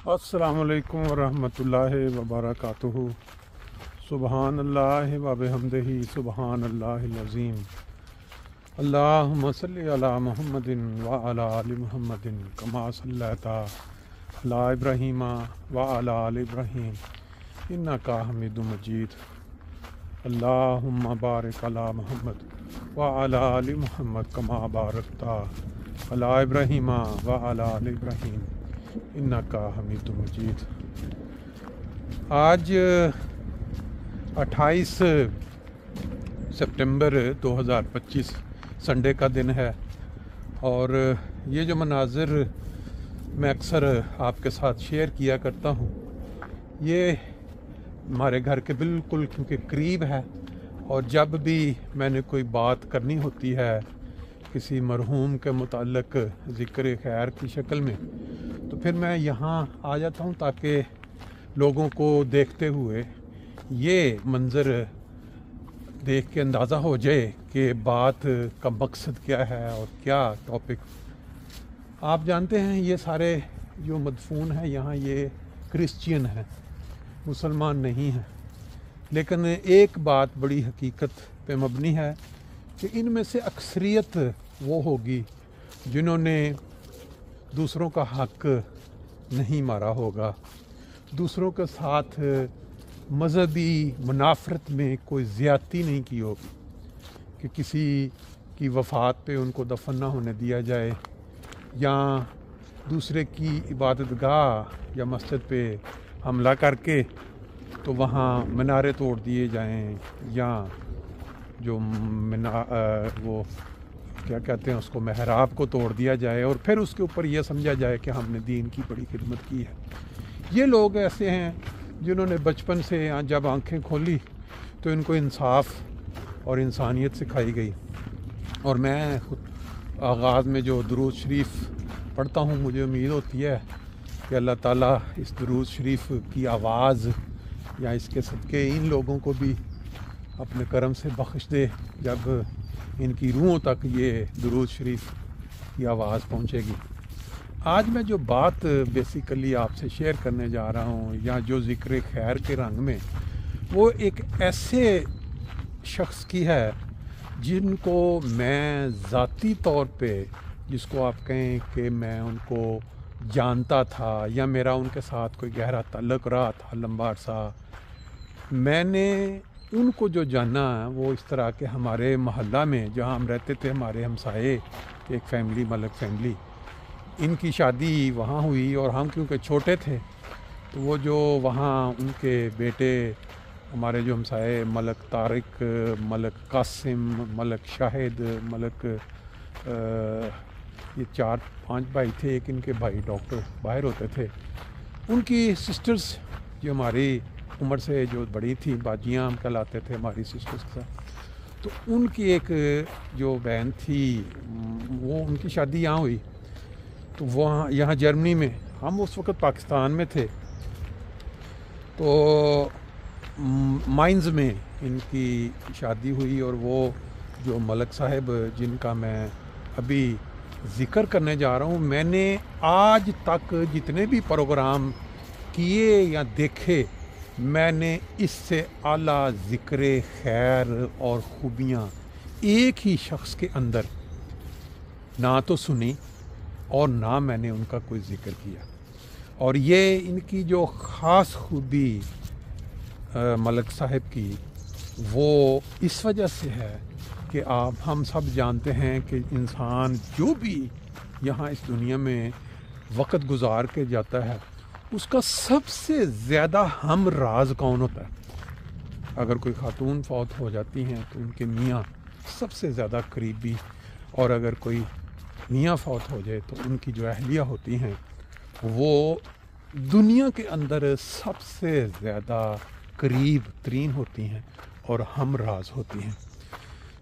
अस्सलामु अलैकुम वरहमतुल्लाहि वबरकातुहू। सुबहान अल्लाह व बिहम्दिही सुबहान अल्लाहिल अज़ीम। अल्लाहुम्मा सल्लि अला मुहम्मदिन व अला आलि मुहम्मदिन कमा सल्लैता अला इब्राहीम व अला आलि इब्राहीम इन्नका हमीदुम मजीद। अल्लाहुम्मा बारिक अला मुहम्मद व अला आलि मुहम्मद कमा बारकता अला इब्राहीम व अला आलि इब्राहीम इन्नका हमीदुम मजीद। आज 28 सितंबर 2025 संडे का दिन है और ये जो मनाज़िर मैं अक्सर आपके साथ शेयर किया करता हूँ ये हमारे घर के बिल्कुल क्योंकि करीब है, और जब भी मैंने कोई बात करनी होती है किसी मरहूम के मुताल्लिक ज़िक्र खैर की शक्ल में, तो फिर मैं यहाँ आ जाता हूँ ताकि लोगों को देखते हुए ये मंज़र देख के अंदाज़ा हो जाए कि बात का मकसद क्या है और क्या टॉपिक। आप जानते हैं ये सारे जो मदफून हैं यहाँ ये क्रिश्चियन हैं, मुसलमान नहीं हैं, लेकिन एक बात बड़ी हकीकत पे मबनी है कि इनमें से अक्सरियत वो होगी जिन्होंने दूसरों का हक नहीं मारा होगा, दूसरों के साथ मजहबी मुनाफरत में कोई ज़्यादती नहीं की होगी कि किसी की वफ़ात पे उनको दफन ना होने दिया जाए या दूसरे की इबादतगाह या मस्जिद पे हमला करके तो वहाँ मीनारे तोड़ दिए जाएं या जो वो क्या कहते हैं उसको महराब को तोड़ दिया जाए और फिर उसके ऊपर यह समझा जाए कि हमने दीन की बड़ी खिदमत की है। ये लोग ऐसे हैं जिन्होंने बचपन से जब आंखें खोली तो इनको इंसाफ और इंसानियत सिखाई गई। और मैं आगाज़ में जो दुरूद शरीफ पढ़ता हूँ मुझे उम्मीद होती है कि अल्लाह ताला इस दुरूद शरीफ की आवाज़ या इसके सदक़े इन लोगों को भी अपने करम से बख्श दे जब इनकी रूहों तक ये दुरूद शरीफ की आवाज़ पहुँचेगी। आज मैं जो बात बेसिकली आपसे शेयर करने जा रहा हूँ या जो ज़िक्र खैर के रंग में, वो एक ऐसे शख्स की है जिनको मैं ज़ाती तौर पे, जिसको आप कहें कि मैं उनको जानता था या मेरा उनके साथ कोई गहरा ताल्लुक़ रहा था लंबा अरसा। मैंने उनको जो जाना वो इस तरह के हमारे मोहल्ला में जहाँ हम रहते थे, हमारे हमसाए एक फैमिली मलक फैमिली, इनकी शादी वहाँ हुई और हम क्योंकि छोटे थे तो वो जो वहाँ उनके बेटे हमारे जो हमसाए मलक तारिक, मलक कासिम, मलक शाहिद, मलक ये 4-5 भाई थे, एक इनके भाई डॉक्टर बाहर होते थे, उनकी सिस्टर्स जो हमारी उम्र से जो बड़ी थी, बाजियाँ हम कहलाते थे हमारी सिस्टर्स के साथ, तो उनकी एक जो बहन थी वो उनकी शादी यहाँ हुई। तो वहाँ यहाँ जर्मनी में, हम उस वक़्त पाकिस्तान में थे, तो माइंस में इनकी शादी हुई। और वो जो मलक साहब जिनका मैं अभी ज़िक्र करने जा रहा हूँ, मैंने आज तक जितने भी प्रोग्राम किए या देखे, मैंने इससे आला ज़िक्र खैर और ख़ूबियाँ एक ही शख्स के अंदर ना तो सुनी और ना मैंने उनका कोई ज़िक्र किया। और ये इनकी जो ख़ास खूबी मलक साहब की वो इस वजह से है कि हम सब जानते हैं कि इंसान जो भी यहाँ इस दुनिया में वक़्त गुजार के जाता है उसका सबसे ज़्यादा हम राज कौन होता है। अगर कोई खातून फौत हो जाती हैं तो उनके मियाँ सबसे ज़्यादा करीबी, और अगर कोई मियाँ फौत हो जाए तो उनकी जो अहलिया होती हैं वो दुनिया के अंदर सबसे ज़्यादा करीब तरीन होती हैं और हम राज होती हैं।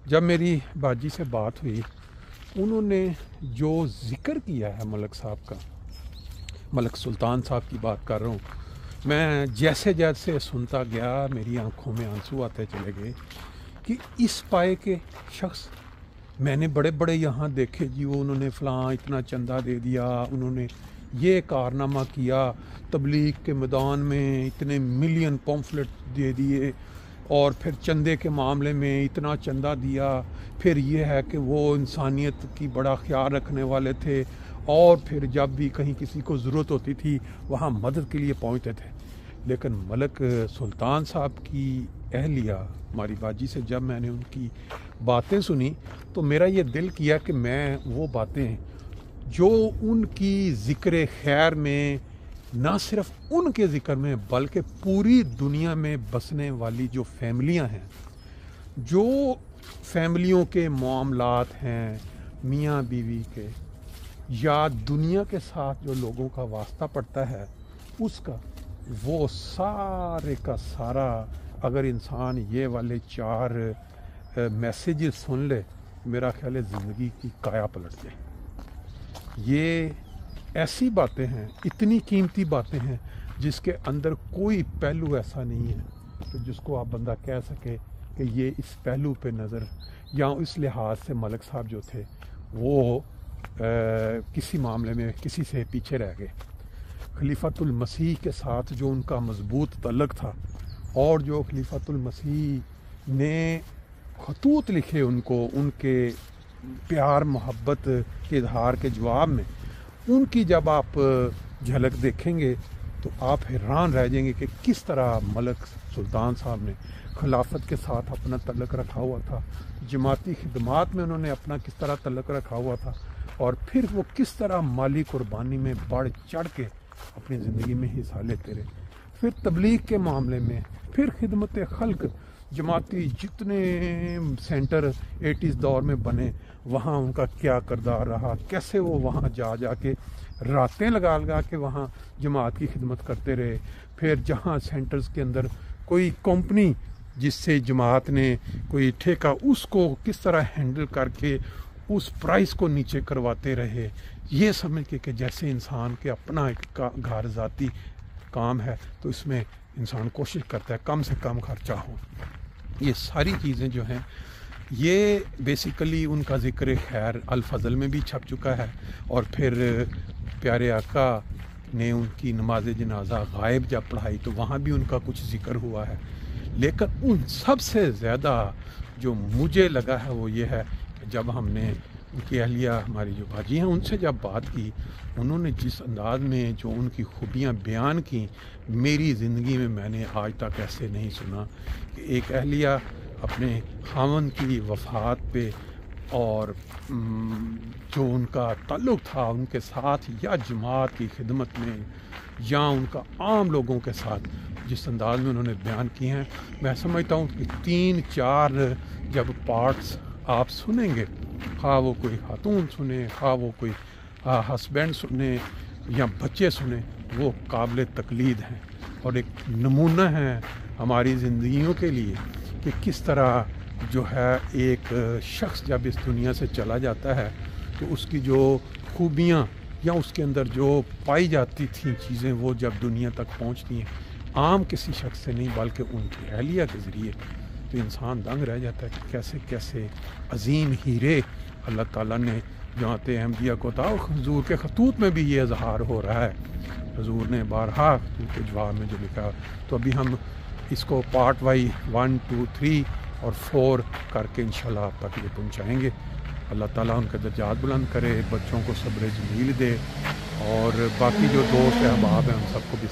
जब मेरी बाजी से बात हुई, उन्होंने जो ज़िक्र किया है मलक साहब का, मलक सुल्तान साहब की बात कर रहा हूँ, मैं जैसे जैसे सुनता गया मेरी आंखों में आंसू आते चले गए कि इस पाए के शख्स मैंने बड़े बड़े यहाँ देखे जी, वो उन्होंने फ़लाँ इतना चंदा दे दिया, उन्होंने یہ کارنامہ کیا، تبلیغ کے میدان میں اتنے ملین پمفلٹ دے دیے، اور پھر چندے کے معاملے میں اتنا چندہ دیا، پھر یہ ہے کہ وہ انسانیت کی بڑا خیال رکھنے والے تھے، اور پھر جب بھی کہیں کسی کو ضرورت ہوتی تھی وہاں مدد کے لیے پہنچتے تھے۔ لیکن ملک سلطان صاحب کی اہلیہ ہماری باجی سے جب میں نے ان کی باتیں سنی تو میرا یہ دل کیا کہ میں وہ باتیں جو ان کی ذکر خیر میں، نہ صرف ان کے ذکر میں بلکہ پوری دنیا میں بسنے والی جو فیملیاں ہیں، جو فیملیوں کے معاملات ہیں میاں بیوی کے، یا دنیا کے ساتھ جو لوگوں کا واسطہ پڑتا ہے اس کا، وہ سارے کا سارا اگر انسان یہ والے 4 میسیجز سن لے، میرا خیال ہے زندگی کی کایا پلٹ جائے۔ یہ ایسی باتیں ہیں، اتنی قیمتی باتیں ہیں جس کے اندر کوئی پہلو ایسا نہیں ہے کہ جس کو آپ بندہ کہہ سکے کہ یہ اس پہلو پہ نظر یا اس لحاظ سے ملک صاحب جو تھے وہ کسی معاملے میں کسی سے پیچھے رہ گئے۔ خلیفۃ المسیح کے ساتھ جو ان کا مضبوط تعلق تھا، اور جو خلیفۃ المسیح نے خطوط لکھے ان کو، ان کے پیار محبت کے اظہار کے جواب میں، ان کی جب آپ جھلک دیکھیں گے تو آپ حیران رہ جائیں گے کہ کس طرح ملک سلطان صاحب نے خلافت کے ساتھ اپنا تعلق رکھا ہوا تھا، جماعتی خدمات میں انہوں نے اپنا کس طرح تعلق رکھا ہوا تھا، اور پھر وہ کس طرح مالی قربانی میں بڑھ چڑھ کے اپنی زندگی میں حصہ لیتے رہے، پھر تبلیغ کے معاملے میں، پھر خدمت خلق، جماعتی جتنے سینٹر 80s دور میں بنے وہاں ان کا کیا کردار رہا، کیسے وہ وہاں جا کے راتیں لگا کے وہاں جماعت کی خدمت کرتے رہے، پھر جہاں سینٹرز کے اندر کوئی کمپنی جس سے جماعت نے کوئی ٹھیکہ، اس کو کس طرح ہینڈل کر کے اس پرائس کو نیچے کرواتے رہے، یہ سمجھ کے کہ جیسے انسان کے اپنا ایک گھر ذاتی کام ہے تو اس میں انسان کوشش کرتا ہے کم سے کم خرچہ ہو۔ یہ ساری چیزیں جو ہیں یہ بیسیکلی ان کا ذکر خیر الفضل میں بھی چھپ چکا ہے، اور پھر پیارے آقا نے ان کی نماز جنازہ غائب جب پڑھائی تو وہاں بھی ان کا کچھ ذکر ہوا ہے۔ لیکن ان سب سے زیادہ جو مجھے لگا ہے وہ یہ ہے کہ جب ہم نے ان کی اہلیہ ہماری جو باجی ہیں ان سے جب بات کی، انہوں نے جس انداز میں جو ان کی خوبیاں بیان کی، میری زندگی میں نے آج تک ایسے نہیں سنا کہ ایک اہلیہ اپنے خاوند کی وفات پہ، اور جو ان کا تعلق تھا ان کے ساتھ یا جماعت کی خدمت میں یا ان کا عام لوگوں کے ساتھ جس انداز میں انہوں نے بیان کیے ہیں، میں سمجھتا ہوں کہ 3-4 جب پارٹس آپ سنیں گے، خواہ وہ کوئی خاتون سنیں، خواہ وہ کوئی ہسبینڈ سنیں یا بچے سنیں، وہ قابل تقلید ہیں اور ایک نمونہ ہیں ہماری زندگیوں کے لیے کہ کس طرح جو ہے ایک شخص جب اس دنیا سے چلا جاتا ہے تو اس کی جو خوبیاں یا اس کے اندر جو پائی جاتی تھیں چیزیں وہ جب دنیا تک پہنچتی ہیں عام کسی شخص سے نہیں بلکہ ان کی اہلیہ کے ذریعے، تو انسان دنگ رہ جاتا ہے کہ کیسے کیسے عظیم ہیرے اللہ تعالیٰ نے جماعت احمدیہ کو تھا۔ حضور کے خطوط میں بھی یہ اظہار ہو رہا ہے، حضور نے بارہا خطوط کے جواب میں جو لکھا، تو ابھی ہم اس کو پارٹ وائی 1 2 3 اور 4 کر کے انشاءاللہ آپ تک یہ پہنچائیں گے۔ اللہ تعالیٰ ان کے درجات بلند کرے، بچوں کو صبر جمیل دے، اور باقی جو دوست احباب ہیں ان سب کو بھی